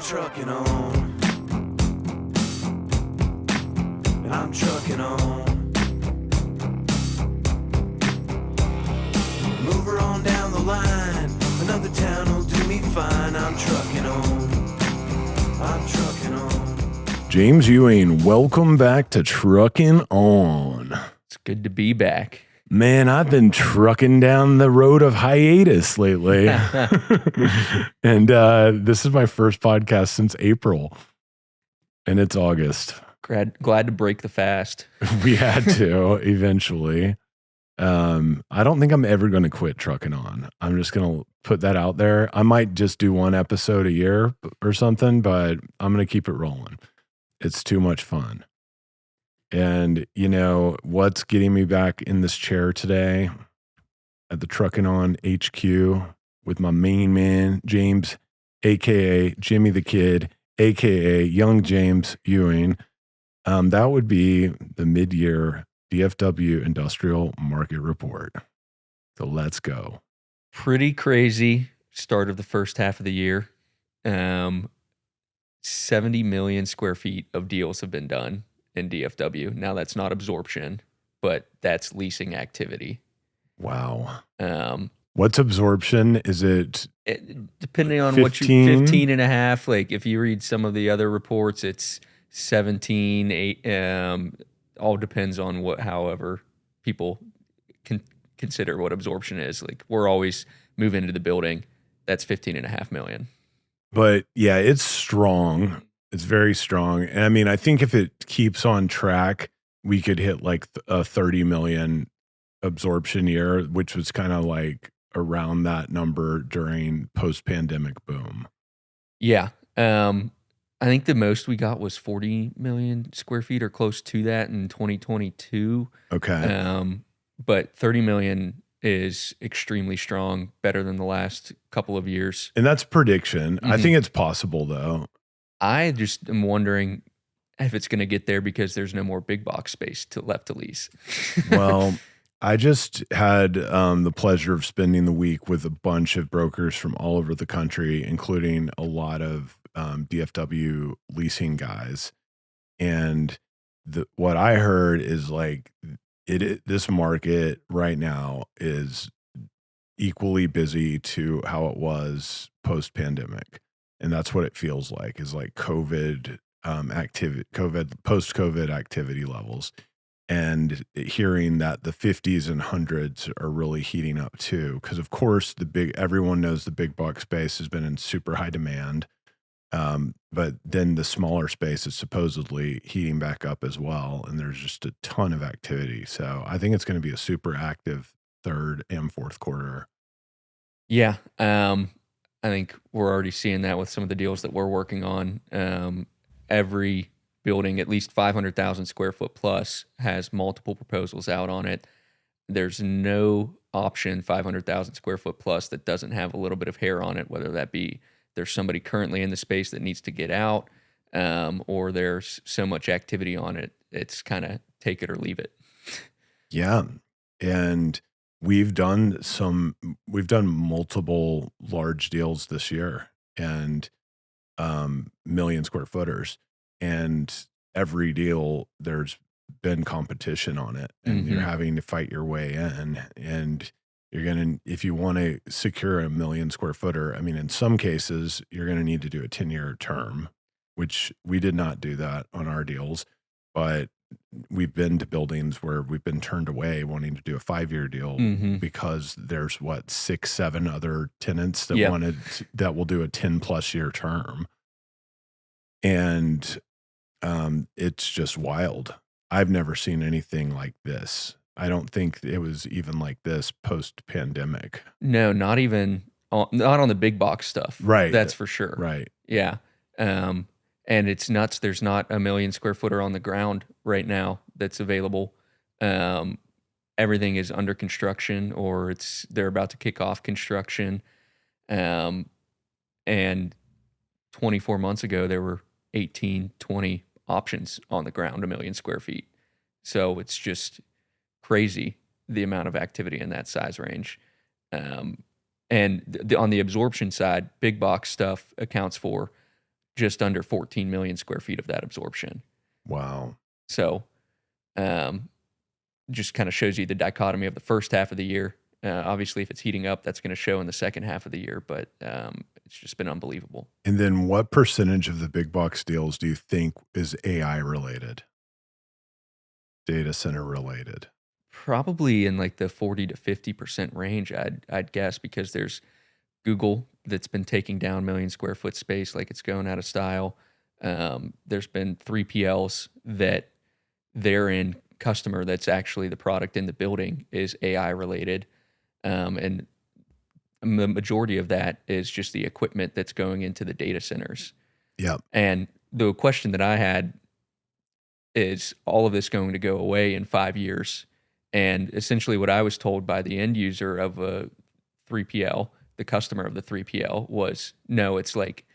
trucking on, and I'm trucking on. Move her on down the line, another town will do me fine. I'm trucking on, I'm trucking on. James Ewing, welcome back to Truckin On. It's good to be back. Man, I've been trucking down the road of hiatus lately. And this is my first podcast since April. And it's August. Glad to break the fast. We had to eventually. I don't think I'm ever going to quit trucking on. I'm just going to put that out there. I might just do one episode a year or something, but I'm going to keep it rolling. It's too much fun. And, you know, what's getting me back in this chair today at the Truckin On HQ with my main man, James, a.k.a. Jimmy the Kid, a.k.a. Young James Ewing. That would be the Midyear DFW Industrial Market Report. So let's go. Pretty crazy start of the first half of the year. 70 million square feet of deals have been done in DFW. Now that's not absorption, but that's leasing activity. Wow. What's absorption? Is it depending on 15? what you 15 and a half, like if you read some of the other reports, it's 17, 8, all depends on however people can consider what absorption is. Like we're always moving into the building, that's 15.5 million. But yeah, it's strong. It's very strong. And I mean, I think if it keeps on track, we could hit like a 30 million absorption year, which was kind of like around that number during post-pandemic boom. Yeah. I think the most we got was 40 million square feet or close to that in 2022. Okay. But 30 million is extremely strong, better than the last couple of years. And that's prediction. Mm-hmm. I think it's possible though. I just am wondering if it's going to get there because there's no more big box space left to lease. Well, I just had the pleasure of spending the week with a bunch of brokers from all over the country, including a lot of DFW leasing guys. And what I heard is like this market right now is equally busy to how it was post-pandemic. And that's what it feels like, is like post-COVID activity levels. And hearing that the 50s and 100s are really heating up too. Because of course, everyone knows the big box space has been in super high demand. But then the smaller space is supposedly heating back up as well. And there's just a ton of activity. So I think it's going to be a super active third and fourth quarter. Yeah. I think we're already seeing that with some of the deals that we're working on. Every building, at least 500,000 square foot plus, has multiple proposals out on it. There's no option 500,000 square foot plus that doesn't have a little bit of hair on it, whether that be there's somebody currently in the space that needs to get out, or there's so much activity on it. It's kind of take it or leave it. Yeah. And we've done multiple large deals this year and million square footers, and every deal there's been competition on it, and you're having to fight your way in, and if you want to secure a million square footer, I mean, in some cases you're going to need to do a 10-year term, which we did not do that on our deals, but we've been to buildings where we've been turned away wanting to do a 5-year deal because there's 6-7 other tenants that that will do a 10+ year term. And it's just wild. I've never seen anything like this. I don't think it was even like this post-pandemic. No, not on the big box stuff. Right. That's for sure. Right. Yeah. And it's nuts. There's not a million square footer on the ground right now that's available. Everything is under construction, or they're about to kick off construction. And 24 months ago, there were 18, 20 options on the ground, a million square feet. So it's just crazy, the amount of activity in that size range. And on the absorption side, big box stuff accounts for just under 14 million square feet of that absorption. Wow. So just kind of shows you the dichotomy of the first half of the year. Obviously, if it's heating up, that's going to show in the second half of the year, but it's just been unbelievable. And then what percentage of the big box deals do you think is AI related? Data center related? Probably in like the 40 to 50% range, I'd guess, because there's Google that's been taking down million square foot space like it's going out of style. There's been 3PLs that their end customer that's actually the product in the building is AI related. And the majority of that is just the equipment that's going into the data centers. Yep. And the question that I had is all of this going to go away in 5 years? And essentially what I was told by the end user of a 3PL, the customer of the 3PL, was no, it's like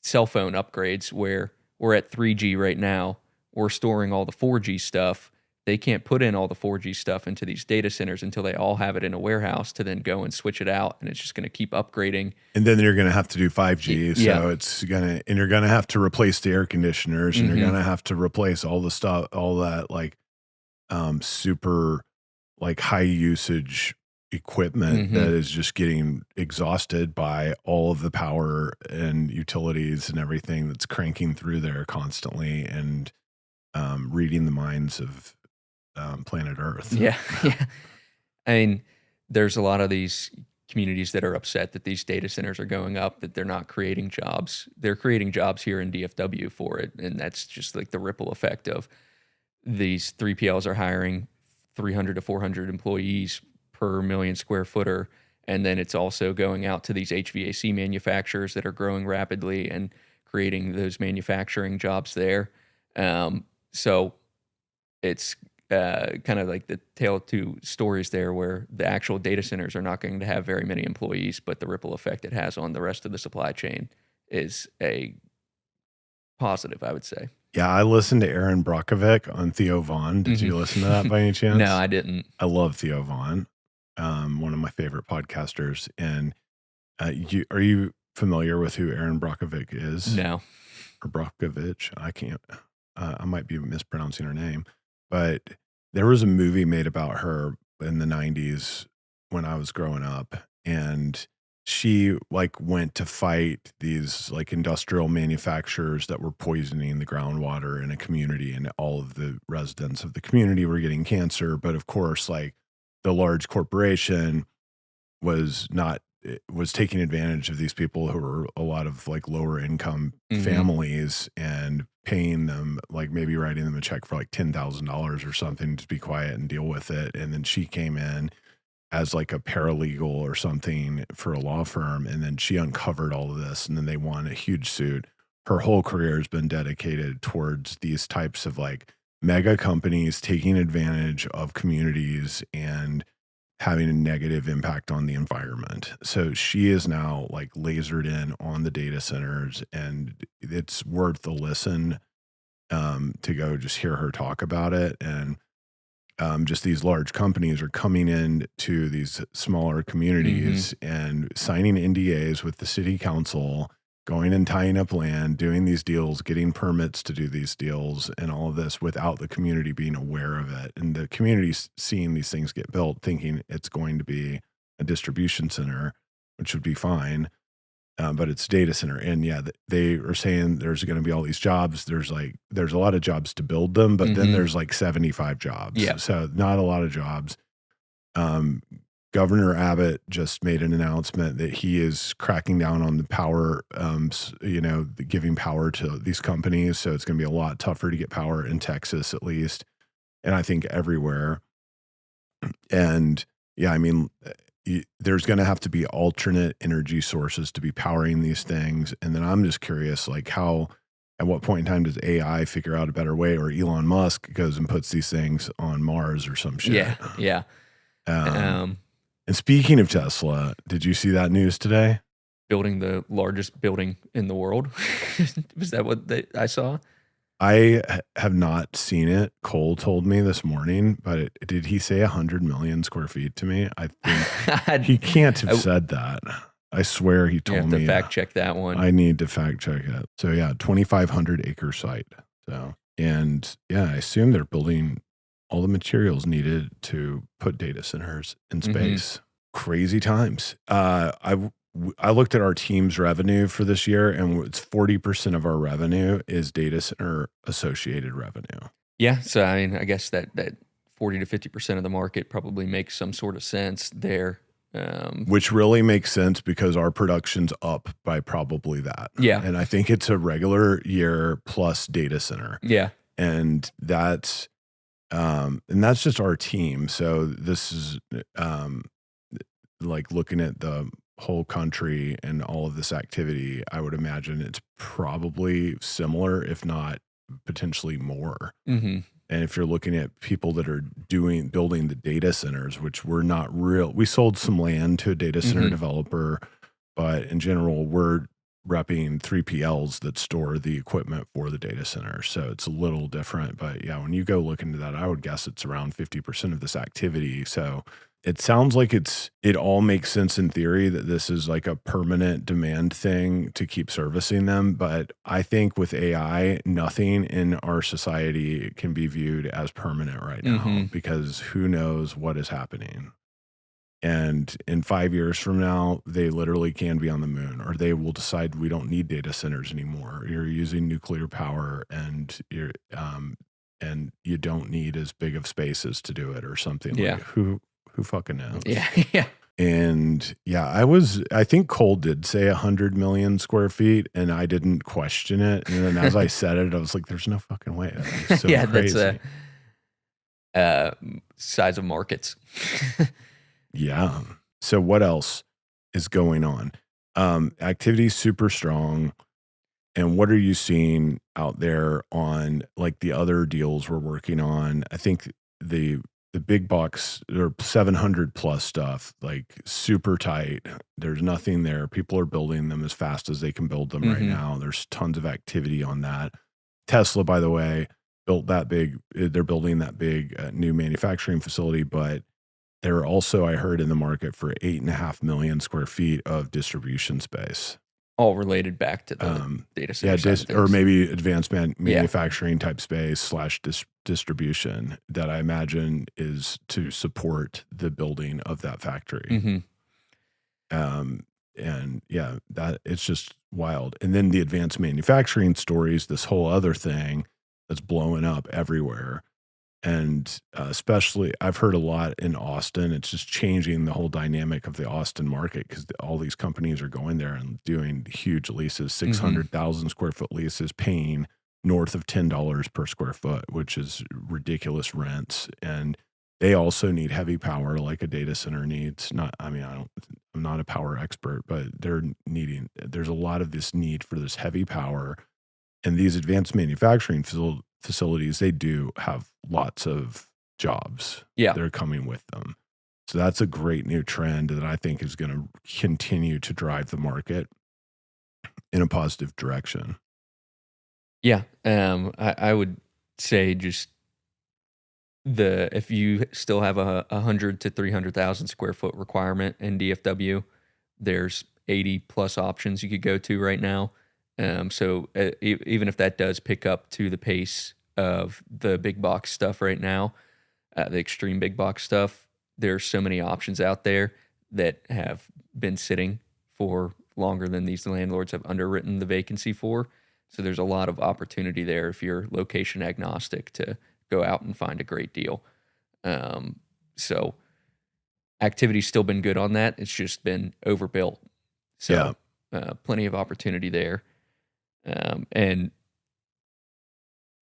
cell phone upgrades where we're at 3G right now. We're storing all the 4G stuff. They can't put in all the 4G stuff into these data centers until they all have it in a warehouse to then go and switch it out. And it's just going to keep upgrading. And then you're going to have to do 5G. Yeah. So it's going to, and you're going to have to replace the air conditioners and you're going to have to replace all the stuff, all that like super like high usage equipment that is just getting exhausted by all of the power and utilities and everything that's cranking through there constantly and reading the minds of planet Earth. Yeah. I mean, there's a lot of these communities that are upset that these data centers are going up, that they're not creating jobs. They're creating jobs here in DFW for it. And that's just like the ripple effect of these 3PLs are hiring 300 to 400 employees per million square footer. And then it's also going out to these HVAC manufacturers that are growing rapidly and creating those manufacturing jobs there. So it's kind of like the tale of two stories there, where the actual data centers are not going to have very many employees, but the ripple effect it has on the rest of the supply chain is a positive, I would say. Yeah, I listened to Aaron Brockovich on Theo Vaughn. Did you listen to that by any chance? No, I didn't. I love Theo Vaughn, one of my favorite podcasters. And are you familiar with who Aaron Brockovich is? No. Or Brockovich? I can't. I might be mispronouncing her name, but there was a movie made about her in the 90s when I was growing up, and she like went to fight these like industrial manufacturers that were poisoning the groundwater in a community, and all of the residents of the community were getting cancer. But of course, like the large corporation was taking advantage of these people who were a lot of like lower income families and paying them, like maybe writing them a check for like $10,000 or something to be quiet and deal with it. And then she came in as like a paralegal or something for a law firm. And then she uncovered all of this, and then they won a huge suit. Her whole career has been dedicated towards these types of like mega companies taking advantage of communities and having a negative impact on the environment. So she is now like lasered in on the data centers, and it's worth a listen to go just hear her talk about it. And just these large companies are coming in to these smaller communities and signing NDAs with the city council, going and tying up land, doing these deals, getting permits to do these deals, and all of this without the community being aware of it. And the community seeing these things get built, thinking it's going to be a distribution center, which would be fine. But it's data center. And yeah, they are saying there's going to be all these jobs. There's a lot of jobs to build them, but then there's like 75 jobs. Yeah. So not a lot of jobs. Governor Abbott just made an announcement that he is cracking down on the power, giving power to these companies. So it's going to be a lot tougher to get power in Texas, at least. And I think everywhere. And yeah, I mean, there's going to have to be alternate energy sources to be powering these things. And then I'm just curious, like at what point in time does AI figure out a better way, or Elon Musk goes and puts these things on Mars or some shit? Yeah. And speaking of Tesla, did you see that news today? Building the largest building in the world. Was that what I saw? I have not seen it. Cole told me this morning, but did he say 100 million square feet to me? I think he can't have said that. I swear he You told have to me. fact check that one. I need to fact check it. So yeah, 2,500 acre site. So, and yeah, I assume they're building all the materials needed to put data centers in space. Crazy times. I looked at our team's revenue for this year, and it's 40% of our revenue is data center associated revenue. Yeah. So, I mean, I guess that 40 to 50% of the market probably makes some sort of sense there. Which really makes sense because our production's up by probably that. Yeah. And I think it's a regular year plus data center. Yeah. And that's just our team. So this is like looking at the whole country and all of this activity, I would imagine it's probably similar, if not potentially more. Mm-hmm. And if you're looking at people that are building the data centers, which we're not we sold some land to a data center developer, but in general, we're repping 3PLs that store the equipment for the data center. So it's a little different, but yeah, when you go look into that, I would guess it's around 50% of this activity. So it sounds like it all makes sense in theory that this is like a permanent demand thing to keep servicing them. But I think with AI, nothing in our society can be viewed as permanent right now because who knows what is happening. And in 5 years from now, they literally can be on the moon, or they will decide we don't need data centers anymore. You're using nuclear power, and and you don't need as big of spaces to do it, or something. Yeah. Like, who fucking knows? Yeah. Yeah. And yeah, I think Cole did say 100 million square feet, and I didn't question it. And then as I said it, I was like, "There's no fucking way." That's so Yeah. crazy. That's size of markets. Yeah. So what else is going on? Activity super strong. And what are you seeing out there on like the other deals we're working on? I think the big box or 700 plus stuff, like super tight. There's nothing there. People are building them as fast as they can build them right now. There's tons of activity on that. Tesla, by the way, built that big. They're building that big new manufacturing facility, but they're also, I heard, in the market for 8.5 million square feet of distribution space. All related back to the data center. Yeah, or maybe advanced manufacturing type space / distribution that I imagine is to support the building of that factory. And yeah, that it's just wild. And then the advanced manufacturing stories, this whole other thing that's blowing up everywhere. And especially, I've heard a lot in Austin. It's just changing the whole dynamic of the Austin market because all these companies are going there and doing huge leases, 600,000 square foot leases, paying north of $10 per square foot, which is ridiculous rents. And they also need heavy power like a data center needs. I'm not a power expert, but there's a lot of this need for this heavy power. And these advanced manufacturing facilities, they do have lots of jobs that are coming with them. So that's a great new trend that I think is going to continue to drive the market in a positive direction. Yeah. I would say just if you still have a 100 to 300,000 square foot requirement in DFW, there's 80 plus options you could go to right now. So even if that does pick up to the pace of the big box stuff right now, the extreme big box stuff, there's so many options out there that have been sitting for longer than these landlords have underwritten the vacancy for. So there's a lot of opportunity there if you're location agnostic to go out and find a great deal. So activity's still been good on that. It's just been overbuilt. So plenty of opportunity there. And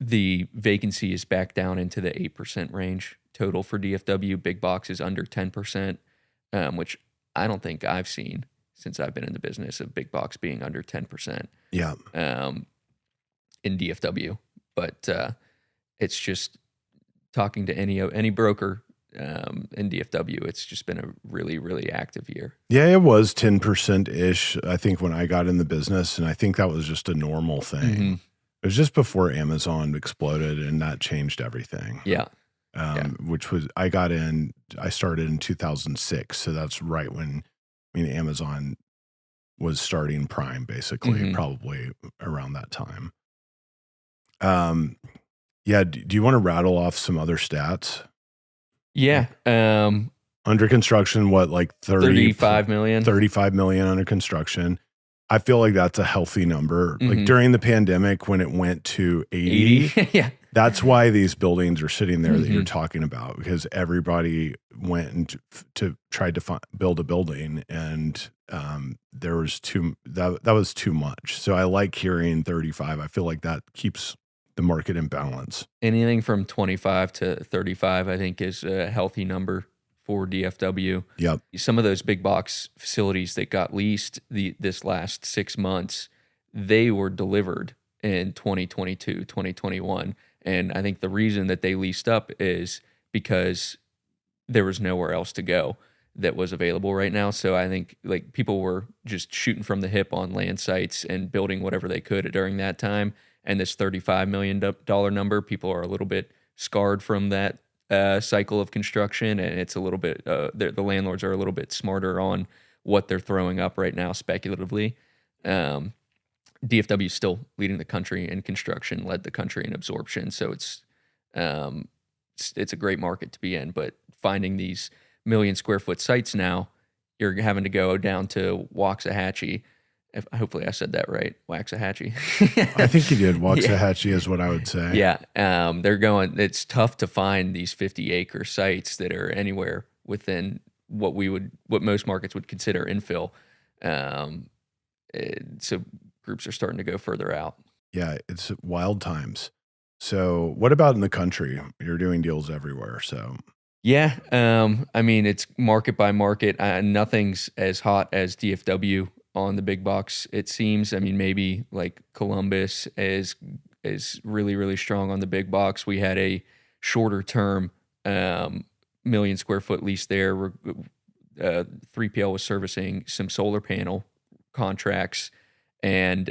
the vacancy is back down into the 8% range total for DFW. Big box is under 10%, which I don't think I've seen since I've been in the business of big box being under 10%. Yeah. In DFW, but it's just talking to any broker in DFW. It's just been a really, really active year. Yeah, it was 10% ish, I think, when I got in the business. And I think that was just a normal thing. It was just before Amazon exploded, and that changed everything. Yeah. Which was, I started in 2006. So that's right when, Amazon was starting prime, basically, probably around that time. Yeah. Do you want to rattle off some other stats? Yeah. Under construction, what, like 35 million? 35 million under construction. I feel like that's a healthy number. Like during the pandemic, when it went to 80, yeah. that's why these buildings are sitting there that you're talking about, because everybody went to tried to build a building, and there was that was too much. So I like hearing 35. I feel like that keeps the market in balance. Anything from 25 to 35, I think, is a healthy number for DFW. Yep. Some of those big box facilities that got leased this last 6 months, they were delivered in 2022, 2021. And I think the reason that they leased up is because there was nowhere else to go that was available right now. So I think like people were just shooting from the hip on land sites and building whatever they could during that time. And this $35 million number, people are a little bit scarred from that cycle of construction, and it's a little bit the landlords are a little bit smarter on what they're throwing up right now speculatively. DFW is still leading the country in construction, led the country in absorption, so it's a great market to be in. But finding these million square foot sites now, you're having to go down to Waxahachie. Hopefully I said that right. Waxahachie. I think you did. Waxahachie is what I would say. Yeah. It's tough to find these 50-acre sites that are anywhere within what most markets would consider infill. So groups are starting to go further out. Yeah, it's wild times. So what about in the country? You're doing deals everywhere. So yeah. I mean, it's market by market. Nothing's as hot as DFW on the big box, it seems. I mean, maybe like Columbus is really, really strong on the big box. We had a shorter term million square foot lease there. 3PL was servicing some solar panel contracts. And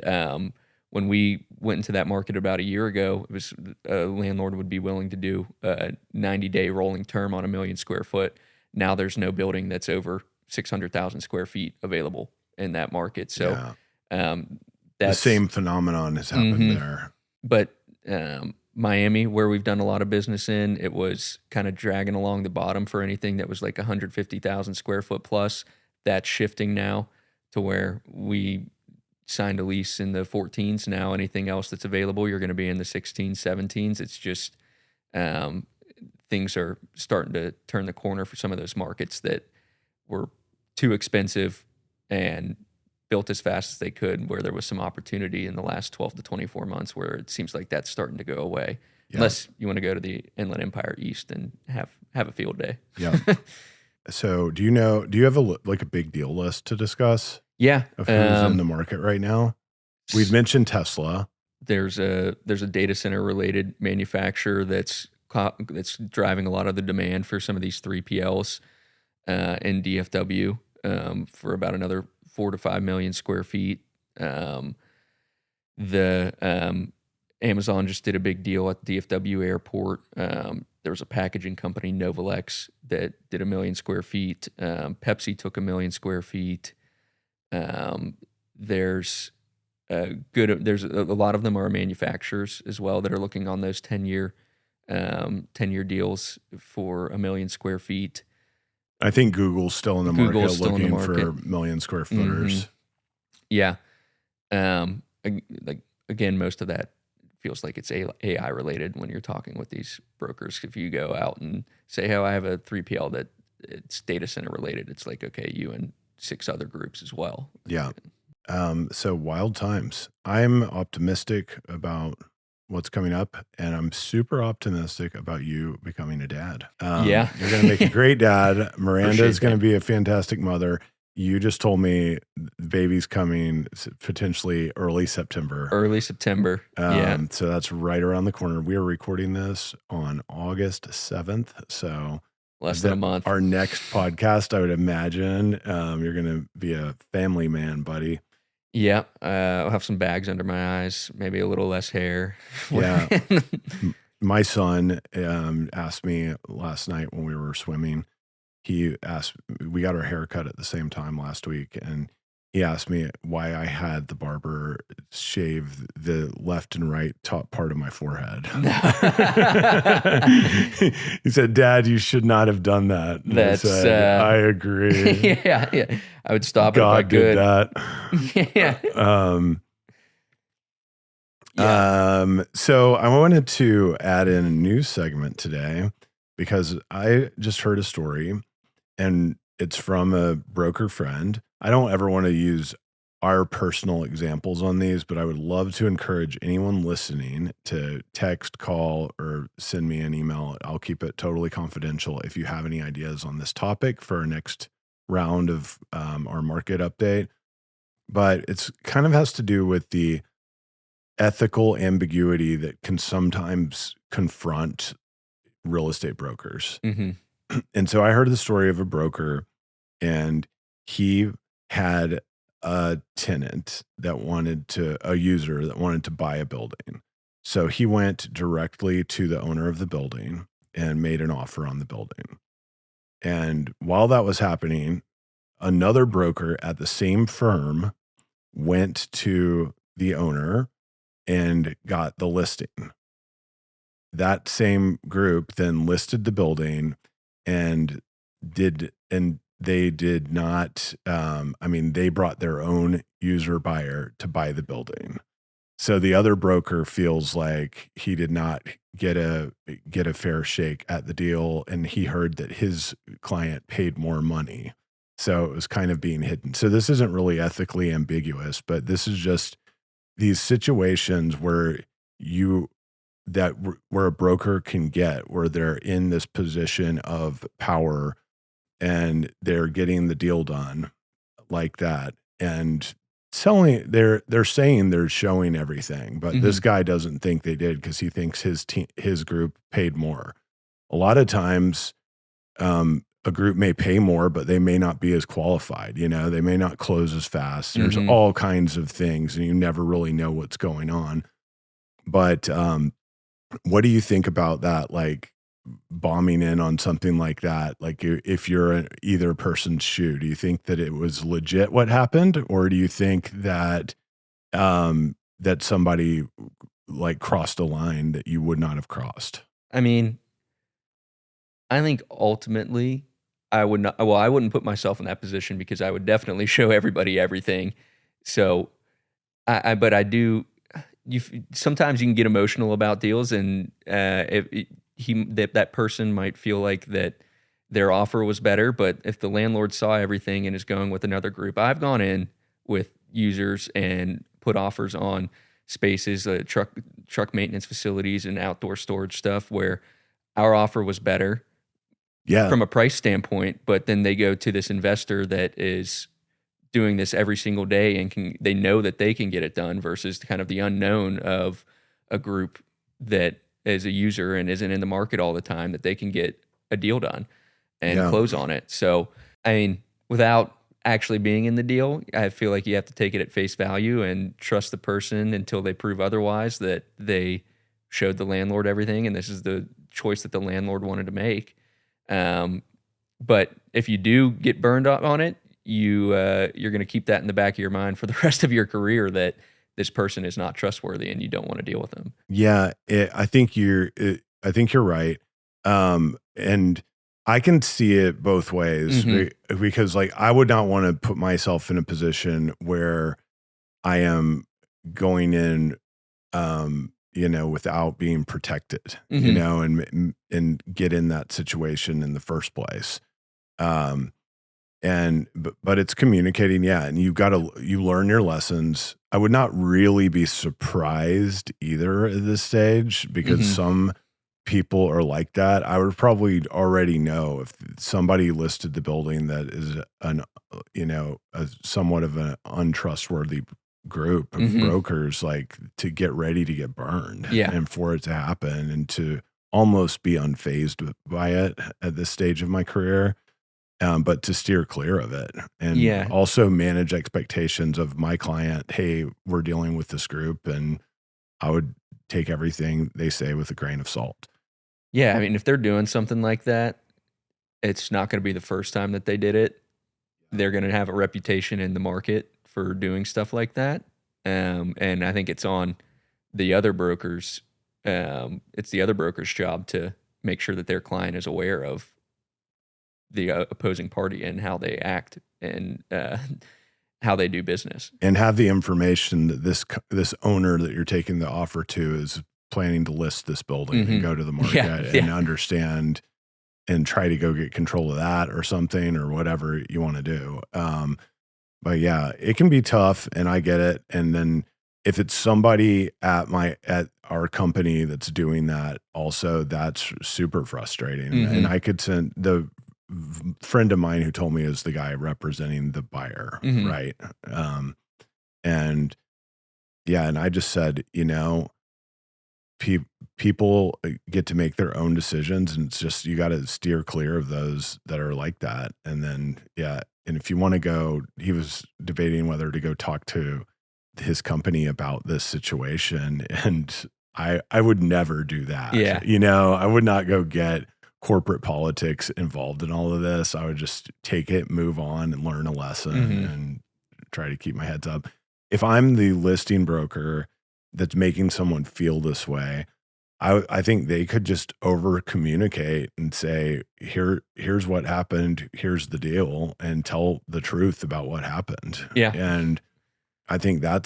when we went into that market about a year ago, it was a landlord would be willing to do a 90-day rolling term on a million square foot. Now there's no building that's over 600,000 square feet available in that market. So that's the same phenomenon has happened there. But Miami, where we've done a lot of business in, it was kind of dragging along the bottom for anything that was like 150,000 square foot plus. That's shifting now to where we signed a lease in the 14s. Now anything else that's available, you're going to be in the 16s, 17s. It's just things are starting to turn the corner for some of those markets that were too expensive and built as fast as they could, where there was some opportunity in the last 12 to 24 months where it seems like that's starting to go away. Yeah. Unless you want to go to the Inland Empire East and have a field day. Yeah. So do you have a big deal list to discuss? Yeah. Of who's in the market right now? We've mentioned Tesla. There's a data center related manufacturer that's driving a lot of the demand for some of these 3PLs in DFW. For about another 4 to 5 million square feet. Amazon just did a big deal at DFW airport. There was a packaging company, Novolex, that did 1 million square feet. Pepsi took 1 million square feet. There's a lot of them are manufacturers as well that are looking on those 10-year deals for 1 million square feet. I think Google's still in the market looking for million square footers. Yeah. Again, most of that feels like it's AI related when you're talking with these brokers. If you go out and say, "Hey, I have a 3PL that it's data center related," it's like, okay, you and 6 other groups as well. Yeah. So wild times. I'm optimistic about what's coming up, and I'm super optimistic about you becoming a dad. Yeah. You're going to make a great dad. Miranda is going to be a fantastic mother. You just told me the baby's coming potentially early September. Yeah. So that's right around the corner. We are recording this on August 7th. So less than a month. Our next podcast, I would imagine, you're going to be a family man, buddy. Yeah, I'll have some bags under my eyes, maybe a little less hair. Yeah. My son asked me last night when we were swimming. We got our hair cut at the same time last week, and he asked me why I had the barber shave the left and right top part of my forehead. He said, "Dad, you should not have done that." And That's, I said, "I agree. yeah. I would stop God it if did I that." could. Yeah. So I wanted to add in a new segment today because I just heard a story, and it's from a broker friend. I don't ever want to use our personal examples on these, but I would love to encourage anyone listening to text, call, or send me an email. I'll keep it totally confidential if you have any ideas on this topic for our next round of our market update. But it's kind of has to do with the ethical ambiguity that can sometimes confront real estate brokers. hmm And so I heard the story of a broker, and he had a tenant that a user that wanted to buy a building. So he went directly to the owner of the building and made an offer on the building. And while that was happening, another broker at the same firm went to the owner and got the listing. That same group then listed the building and they did not, they brought their own user buyer to buy the building. So the other broker feels like he did not get a fair shake at the deal, and he heard that his client paid more money. So it was kind of being hidden. So this isn't really ethically ambiguous, but this is just these situations where where a broker can get where they're in this position of power and they're getting the deal done like that, and they're saying they're showing everything, but this guy doesn't think they did because he thinks his group paid more. A lot of times a group may pay more, but they may not be as qualified. They may not close as fast. There's all kinds of things, and you never really know what's going on. But what do you think about that? Like bombing in on something like that? Like if you're in either person's shoe, do you think that it was legit what happened, or do you think that that somebody like crossed a line that you would not have crossed? I mean, I think ultimately I would not. Well, I wouldn't put myself in that position because I would definitely show everybody everything. So, but I do. Sometimes you can get emotional about deals, and that person might feel like that their offer was better. But if the landlord saw everything and is going with another group, I've gone in with users and put offers on spaces, truck maintenance facilities, and outdoor storage stuff where our offer was better. Yeah. From a price standpoint, but then they go to this investor that is doing this every single day and they know that they can get it done versus kind of the unknown of a group that is a user and isn't in the market all the time, that they can get a deal done and close on it. So, I mean, without actually being in the deal, I feel like you have to take it at face value and trust the person until they prove otherwise, that they showed the landlord everything and this is the choice that the landlord wanted to make. But if you do get burned up on it, you're going to keep that in the back of your mind for the rest of your career, that this person is not trustworthy and you don't want to deal with them. Yeah, I think you're right. And I can see it both ways because like I would not want to put myself in a position where I am going in without being protected, and get in that situation in the first place. But it's communicating. Yeah. And you learn your lessons. I would not really be surprised either at this stage because some people are like that. I would probably already know if somebody listed the building that is somewhat of an untrustworthy group of brokers, like to get ready to get burned and for it to happen and to almost be unfazed by it at this stage of my career. But to steer clear of it and also manage expectations of my client. Hey, we're dealing with this group, and I would take everything they say with a grain of salt. Yeah. I mean, if they're doing something like that, it's not going to be the first time that they did it. They're going to have a reputation in the market for doing stuff like that. And I think it's on the other brokers. It's the other broker's job to make sure that their client is aware of the opposing party and how they act and how they do business, and have the information that this owner that you're taking the offer to is planning to list this building and go to the market and understand and try to go get control of that or something or whatever you want to do. But yeah, it can be tough, and I get it. And then if it's somebody at our company that's doing that also, that's super frustrating. And I could send the friend of mine who told me is the guy representing the buyer, right? And yeah, and I just said, people get to make their own decisions, and it's just, you got to steer clear of those that are like that. And then, and if you want to go, he was debating whether to go talk to his company about this situation. And I would never do that. Yeah. I would not go get corporate politics involved in all of this. I would just take it, move on, and learn a lesson and try to keep my heads up. If I'm the listing broker that's making someone feel this way, I think they could just over communicate and say, here's what happened, here's the deal, and tell the truth about what happened. Yeah. And I think that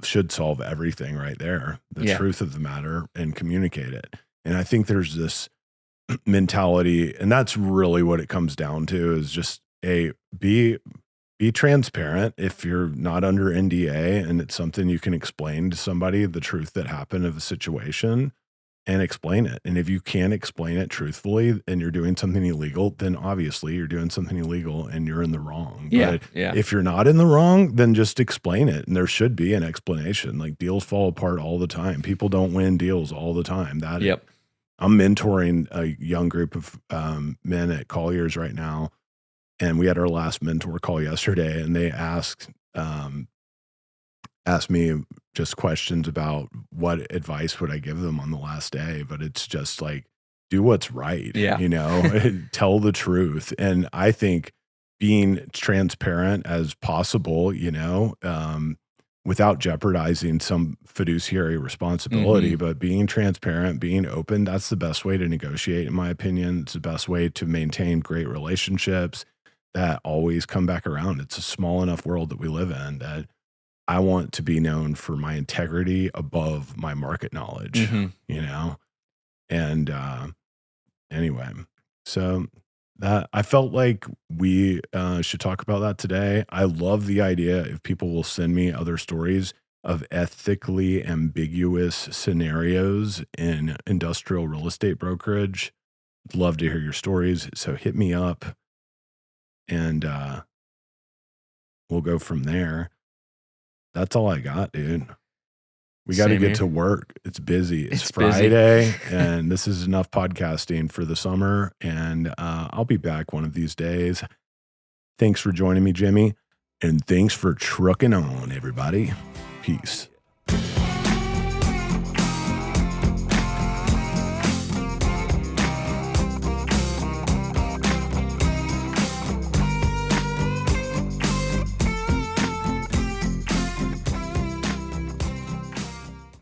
should solve everything right there. The truth of the matter, and communicate it. And I think there's this mentality, and that's really what it comes down to, is just be transparent. If you're not under NDA and it's something you can explain to somebody, the truth that happened of a situation, and explain it. And if you can't explain it truthfully and you're doing something illegal, then obviously you're doing something illegal and you're in the wrong. But if you're not in the wrong, then just explain it. And there should be an explanation. Like, deals fall apart all the time. People don't win deals all the time. I'm mentoring a young group of men at Collier's right now. And we had our last mentor call yesterday, and they asked me just questions about what advice would I give them on the last day. But it's just like, do what's right, tell the truth. And I think being transparent as possible, without jeopardizing some fiduciary responsibility, but being transparent, being open, that's the best way to negotiate, in my opinion. It's the best way to maintain great relationships that always come back around. It's a small enough world that we live in that I want to be known for my integrity above my market knowledge, And anyway, so that I felt like we should talk about that today. I love the idea if people will send me other stories of ethically ambiguous scenarios in industrial real estate brokerage. I'd love to hear your stories. So hit me up, and we'll go from there. That's all I got, dude. We got to get to work. It's busy. It's Friday, and this is enough podcasting for the summer. And I'll be back one of these days. Thanks for joining me, Jimmy. And thanks for trucking on, everybody. Peace.